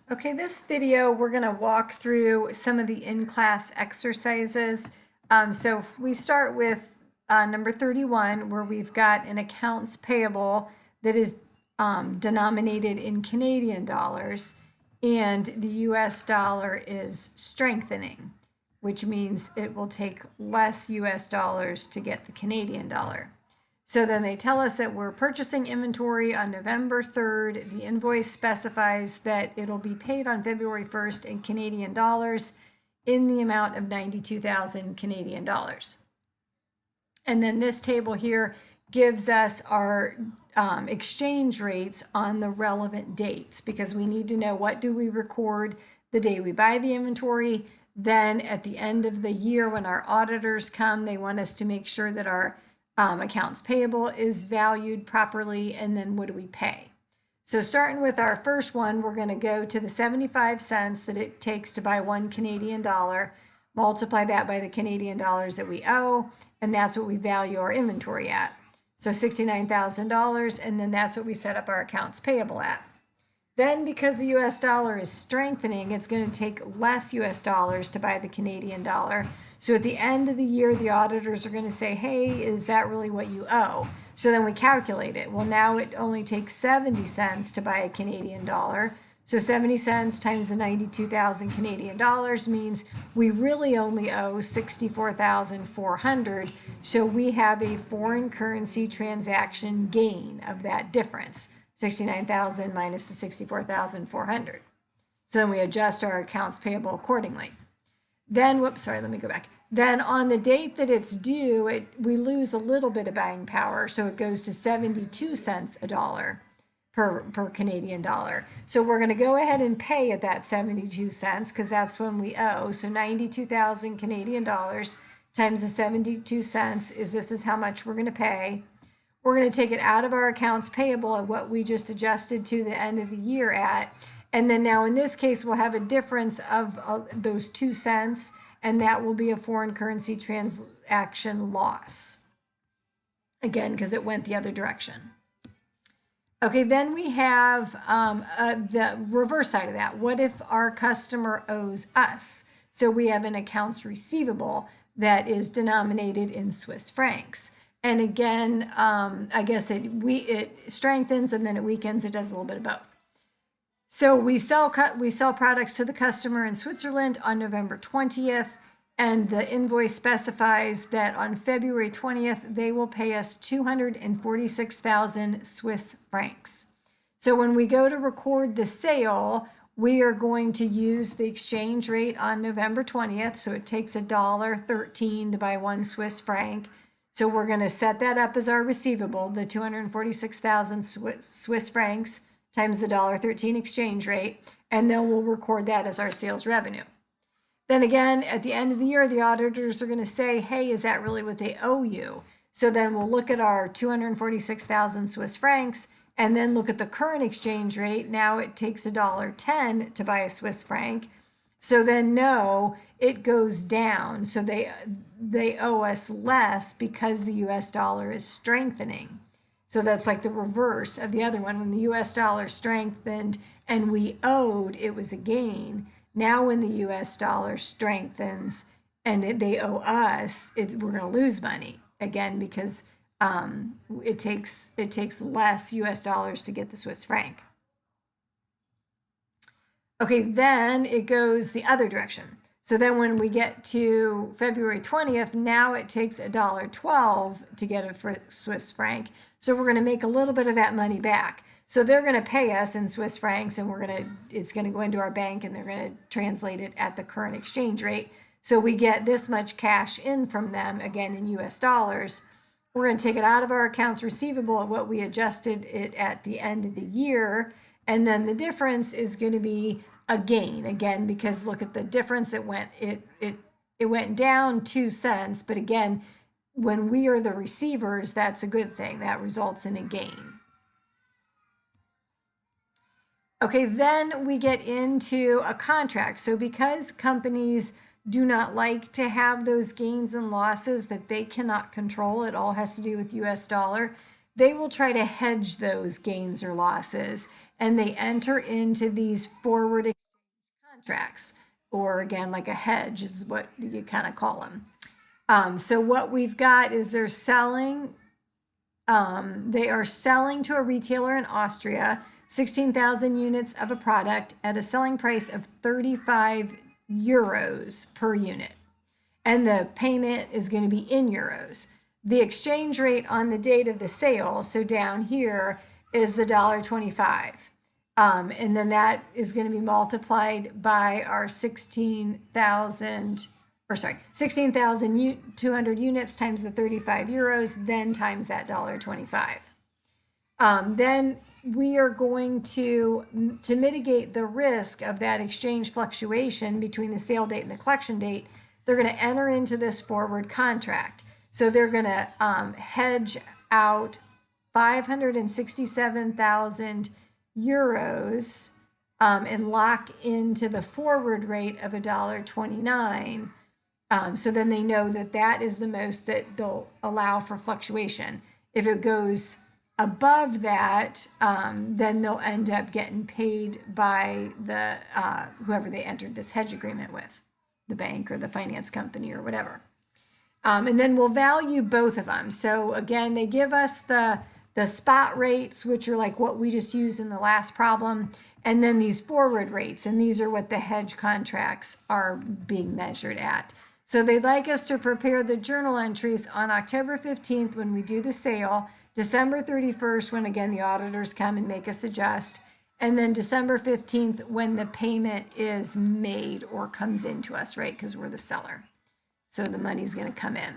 Okay, this video we're going to walk through some of the in-class exercises. So if we start with number 31, where we've got an accounts payable that is denominated in Canadian dollars, and the US dollar is strengthening, which means it will take less US dollars to get the Canadian dollar. So then they tell us that we're purchasing inventory on November 3rd. The invoice specifies that it'll be paid on February 1st in Canadian dollars in the amount of 92,000 Canadian dollars. And then this table here gives us our exchange rates on the relevant dates, because we need to know what do we record the day we buy the inventory. Then at the end of the year, when our auditors come, they want us to make sure that our accounts payable is valued properly, and then what do we pay? So starting with our first one, we're going to go to the 75 cents that it takes to buy 1 Canadian dollar, multiply that by the Canadian dollars that we owe, and that's what we value our inventory at. So $69,000, and then that's what we set up our accounts payable at. Then, because the US dollar is strengthening, it's going to take less US dollars to buy the Canadian dollar. So at the end of the year, the auditors are going to say, hey, is that really what you owe? So then we calculate it. Well, now it only takes 70 cents to buy a Canadian dollar. So 70 cents times the 92,000 Canadian dollars means we really only owe 64,400. So we have a foreign currency transaction gain of that difference. 69,000 minus the 64,400. So then we adjust our accounts payable accordingly. Then, let me go back. Then on the date that it's due, we lose a little bit of buying power. So it goes to 72 cents a dollar per Canadian dollar. So we're going to go ahead and pay at that 72 cents because that's when we owe. So 92,000 Canadian dollars times the 72 cents this is how much we're going to pay. We're going to take it out of our accounts payable at what we just adjusted to the end of the year at. And then now in this case, we'll have a difference of those 2 cents, and that will be a foreign currency transaction loss. Again, because it went the other direction. Okay, then we have the reverse side of that. What if our customer owes us? So we have an accounts receivable that is denominated in Swiss francs. And again, I guess it strengthens and then it weakens. It does a little bit of both. So we sell products to the customer in Switzerland on November 20th, and the invoice specifies that on February 20th, they will pay us 246,000 Swiss francs. So when we go to record the sale, we are going to use the exchange rate on November 20th. So it takes $1.13 to buy 1 Swiss franc. So we're going to set that up as our receivable, the 246,000 Swiss francs times the $1.13 exchange rate, and then we'll record that as our sales revenue. Then again, at the end of the year, the auditors are going to say, hey, is that really what they owe you? So then we'll look at our 246,000 Swiss francs and then look at the current exchange rate. Now it takes $1.10 to buy a Swiss franc. So then no, it goes down. So they owe us less because the US dollar is strengthening. So that's like the reverse of the other one. When the US dollar strengthened and we owed, it was a gain. Now when the US dollar strengthens and they owe us, we're going to lose money again because it takes less US dollars to get the Swiss franc. Okay, then it goes the other direction. So then when we get to February 20th, now it takes $1.12 to get a Swiss franc. So we're going to make a little bit of that money back. So they're going to pay us in Swiss francs, and it's going to go into our bank, and they're going to translate it at the current exchange rate. So we get this much cash in from them, again in US dollars. We're going to take it out of our accounts receivable at what we adjusted it at the end of the year. And then the difference is going to be a gain, again, because look at the difference. It went down 2 cents, but again, when we are the receivers, that's a good thing. That results in a gain. Okay, then we get into a contract. So because companies do not like to have those gains and losses that they cannot control, it all has to do with US dollar. they will try to hedge those gains or losses, and they enter into these forward contracts, or again, like a hedge is what you kind of call them. So what we've got is they are selling to a retailer in Austria 16,000 units of a product at a selling price of 35 euros per unit. And the payment is going to be in euros. The exchange rate on the date of the sale, so down here, is the $1.25. And then that is going to be multiplied by our 16,200 units times the 35 euros, then times that $1.25. Then we are going to mitigate the risk of that exchange fluctuation between the sale date and the collection date, they're going to enter into this forward contract. So they're going to hedge out 567,000 euros and lock into the forward rate of $1.29. So then they know that that is the most that they'll allow for fluctuation. If it goes above that, then they'll end up getting paid by the whoever they entered this hedge agreement with, the bank or the finance company or whatever. And then we'll value both of them. So again, they give us the spot rates, which are like what we just used in the last problem, and then these forward rates, and these are what the hedge contracts are being measured at. So they'd like us to prepare the journal entries on October 15th when we do the sale, December 31st when, again, the auditors come and make us adjust, and then December 15th when the payment is made or comes into us, right, because we're the seller. So the money's going to come in.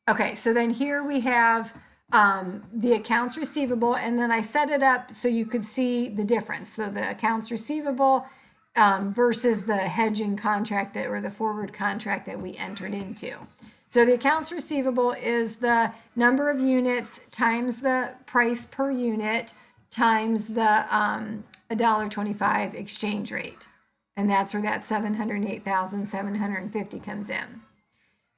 Okay, so then here we have the accounts receivable, and then I set it up so you could see the difference. So the accounts receivable versus the hedging contract or the forward contract that we entered into. So the accounts receivable is the number of units times the price per unit times the $1.25 exchange rate. And that's where that 708,750 comes in.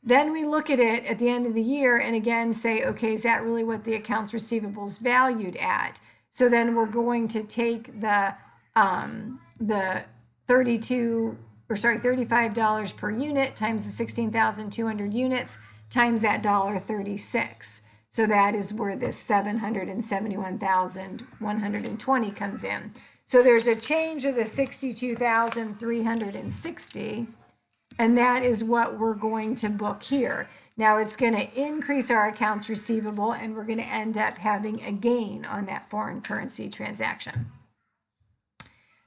Then we look at it at the end of the year and again say, okay, is that really what the accounts receivable is valued at? So then we're going to take the $35 per unit times the 16,200 units times that $1.36. So that is where this 771,120 comes in. So there's a change of the 62,360, and that is what we're going to book here. Now it's going to increase our accounts receivable, and we're going to end up having a gain on that foreign currency transaction.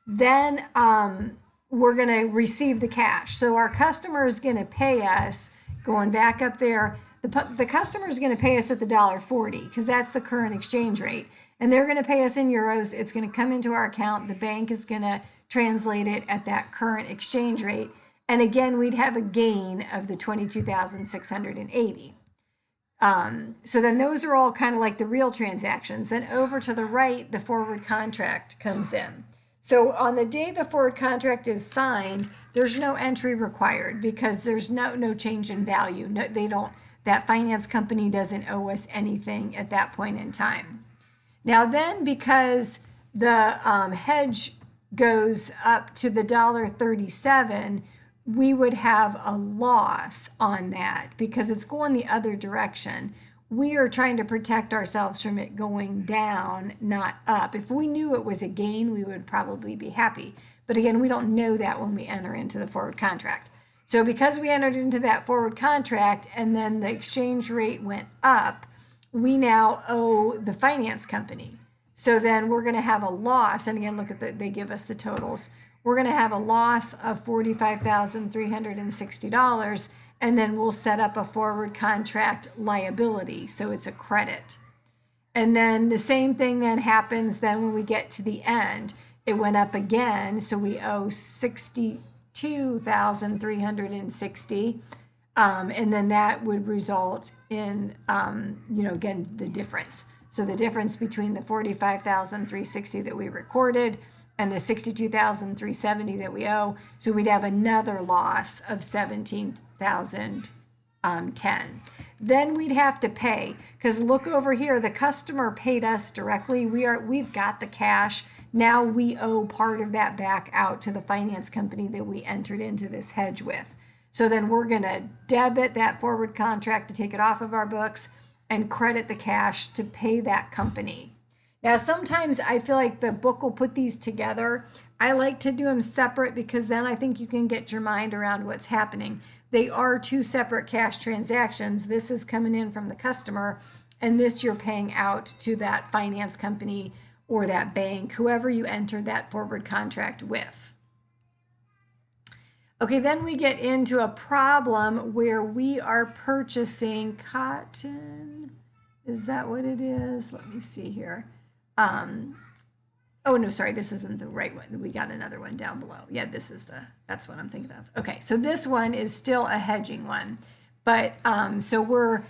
Then we're going to receive the cash. So our customer is going to pay us, going back up there, the customer is going to pay us at the $1.40 because that's the current exchange rate. And they're going to pay us in euros. It's going to come into our account. The bank is going to translate it at that current exchange rate. And again, we'd have a gain of the 22,680. So then those are all kind of like the real transactions. Then over to the right, the forward contract comes in. So on the day the forward contract is signed, there's no entry required because there's no change in value. No, they don't. That finance company doesn't owe us anything at that point in time. Now then, because the hedge goes up to the $1.37, we would have a loss on that because it's going the other direction. We are trying to protect ourselves from it going down, not up. If we knew it was a gain, we would probably be happy. But again, we don't know that when we enter into the forward contract. So because we entered into that forward contract and then the exchange rate went up, we now owe the finance company. So then we're going to have a loss. And again, look at they give us the totals. We're going to have a loss of $45,360, and then we'll set up a forward contract liability, so it's a credit. And then the same thing then happens then when we get to the end. It went up again, so we owe $62,360, and then that would result in, again, the difference. So the difference between the $45,360 that we recorded and the $62,370 that we owe. So we'd have another loss of $17,000 10. Then we'd have to pay, because look over here, the customer paid us directly. We've got the cash. Now we owe part of that back out to the finance company that we entered into this hedge with. So then we're going to debit that forward contract to take it off of our books and credit the cash to pay that company. Now, sometimes I feel like the book will put these together. I like to do them separate because then I think you can get your mind around what's happening. They are two separate cash transactions. This is coming in from the customer, and this you're paying out to that finance company or that bank, whoever you entered that forward contract with. Okay, then we get into a problem where we are purchasing cotton. Is that what it is? Let me see here. Oh, no, sorry, this isn't the right one. We got another one down below. Yeah, that's what I'm thinking of. Okay, so this one is still a hedging one. But so we're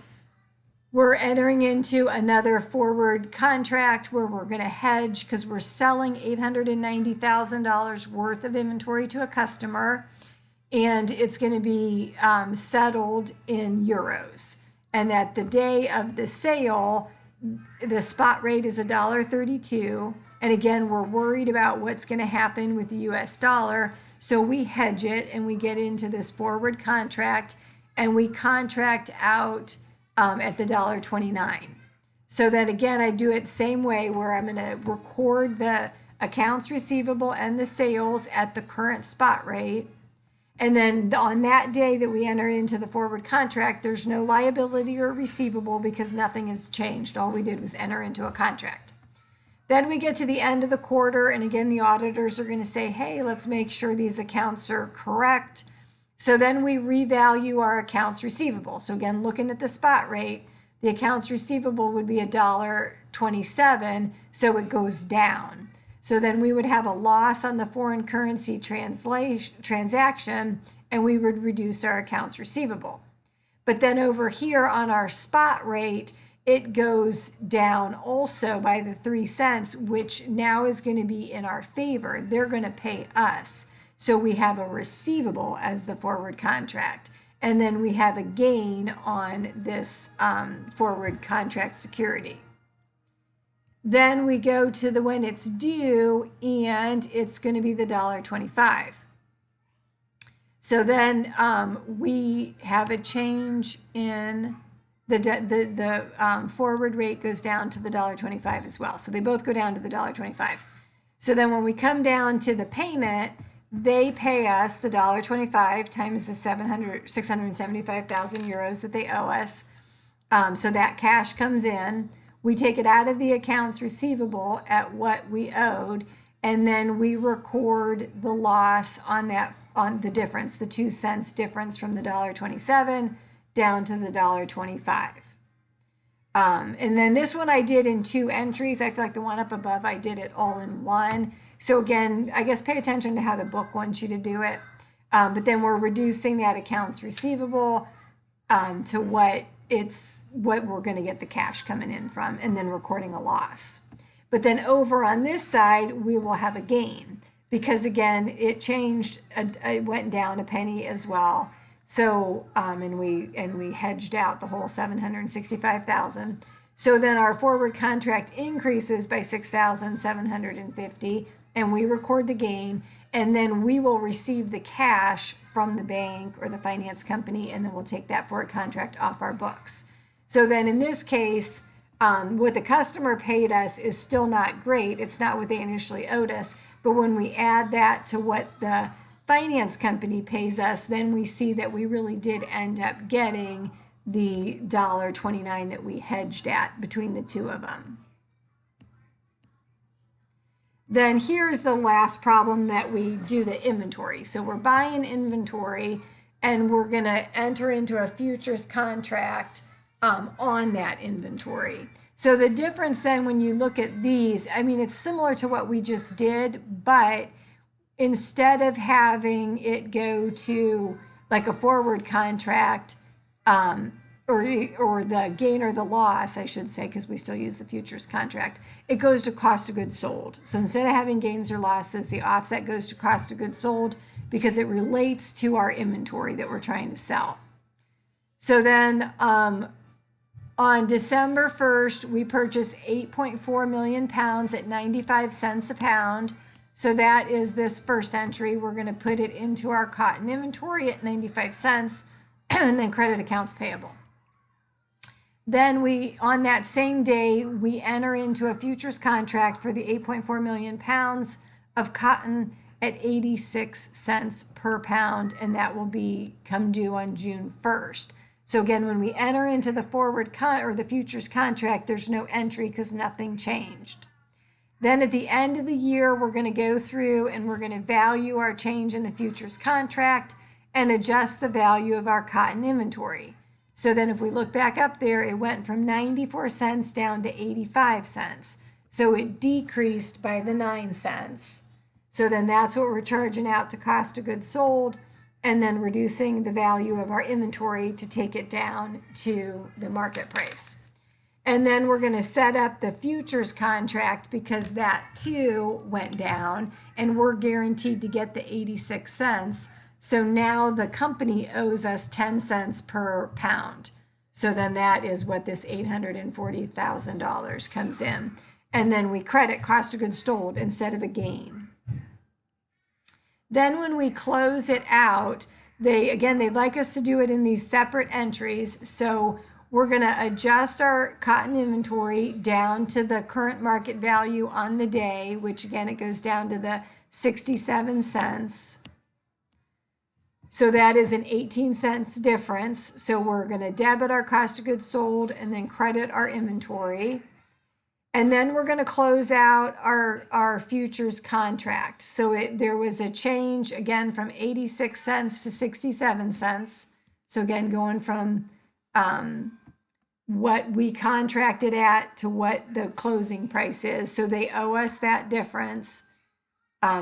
entering into another forward contract where we're going to hedge because we're selling $890,000 worth of inventory to a customer, and it's going to be settled in euros. And at the day of the sale, the spot rate is $1.32. And again, we're worried about what's going to happen with the US dollar. So we hedge it and we get into this forward contract and we contract out at the $1.29. So that again, I do it the same way where I'm going to record the accounts receivable and the sales at the current spot rate. And then on that day that we enter into the forward contract, there's no liability or receivable because nothing has changed. All we did was enter into a contract. Then we get to the end of the quarter, and again, the auditors are going to say, hey, let's make sure these accounts are correct. So then we revalue our accounts receivable. So again, looking at the spot rate, the accounts receivable would be $1.27, so it goes down. So then we would have a loss on the foreign currency transaction, and we would reduce our accounts receivable. But then over here on our spot rate, it goes down also by the 3 cents, which now is going to be in our favor. They're going to pay us. So we have a receivable as the forward contract. And then we have a gain on this forward contract security. Then we go to the when it's due, and it's going to be the $1.25. So then we have a change in the forward rate goes down to the $1.25 as well. So they both go down to the $1.25. So then when we come down to the payment, they pay us the $1.25 times the 675,000 euros that they owe us. So that cash comes in. We take it out of the accounts receivable at what we owed, and then we record the loss on the difference, the 2 cents difference from the $1.27 down to the $1.25. And then this one I did in 2 entries. I feel like the one up above, I did it all in one. So again, I guess pay attention to how the book wants you to do it. But then we're reducing that accounts receivable to what we're going to get the cash coming in from, and then recording a loss. But then over on this side, we will have a gain because again, it changed, it went down a penny as well. So, and we hedged out the whole 765,000. So then our forward contract increases by 6,750, and we record the gain, and then we will receive the cash from the bank or the finance company, and then we'll take that forward contract off our books. So then in this case, what the customer paid us is still not great. It's not what they initially owed us, but when we add that to what the finance company pays us, then we see that we really did end up getting the $1.29 that we hedged at between the two of them. Then here's the last problem that we do the inventory. So we're buying inventory and we're going to enter into a futures contract on that inventory. So the difference then when you look at these, I mean, it's similar to what we just did, but instead of having it go to like a forward contract, or the gain or the loss, I should say, because we still use the futures contract, it goes to cost of goods sold. So instead of having gains or losses, the offset goes to cost of goods sold because it relates to our inventory that we're trying to sell. So then on December 1st, we purchased 8.4 million pounds at 95 cents a pound. So that is this first entry. We're going to put it into our cotton inventory at 95 cents and then credit accounts payable. Then on that same day, we enter into a futures contract for the 8.4 million pounds of cotton at 86 cents per pound, and that will come due on June 1st. So again, when we enter into the the futures contract, there's no entry because nothing changed. Then at the end of the year, we're going to go through and we're going to value our change in the futures contract and adjust the value of our cotton inventory. So then if we look back up there, it went from 94 cents down to 85 cents. So it decreased by the 9 cents. So then that's what we're charging out to cost of goods sold, and then reducing the value of our inventory to take it down to the market price. And then we're going to set up the futures contract because that too went down and we're guaranteed to get the 86 cents. So now the company owes us 10 cents per pound. So then that is what this $840,000 comes in. And then we credit cost of goods sold instead of a gain. Then when we close it out, they'd like us to do it in these separate entries. So we're going to adjust our cotton inventory down to the current market value on the day, which again, it goes down to the 67 cents. So that is an 18 cents difference. So we're going to debit our cost of goods sold and then credit our inventory. And then we're going to close out our futures contract. So there was a change again from 86 cents to 67 cents. So again, going from what we contracted at to what the closing price is. So they owe us that difference.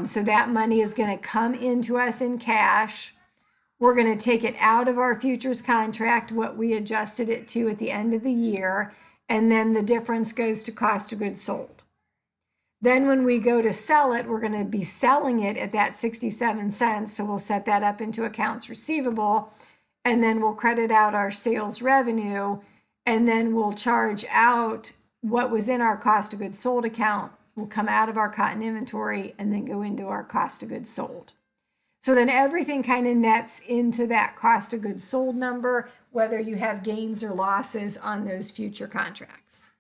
So that money is going to come into us in cash. We're going to take it out of our futures contract, what we adjusted it to at the end of the year. And then the difference goes to cost of goods sold. Then when we go to sell it, we're going to be selling it at that 67 cents. So we'll set that up into accounts receivable, and then we'll credit out our sales revenue, and then we'll charge out what was in our cost of goods sold account will come out of our cotton inventory and then go into our cost of goods sold. So then everything kind of nets into that cost of goods sold number, whether you have gains or losses on those future contracts.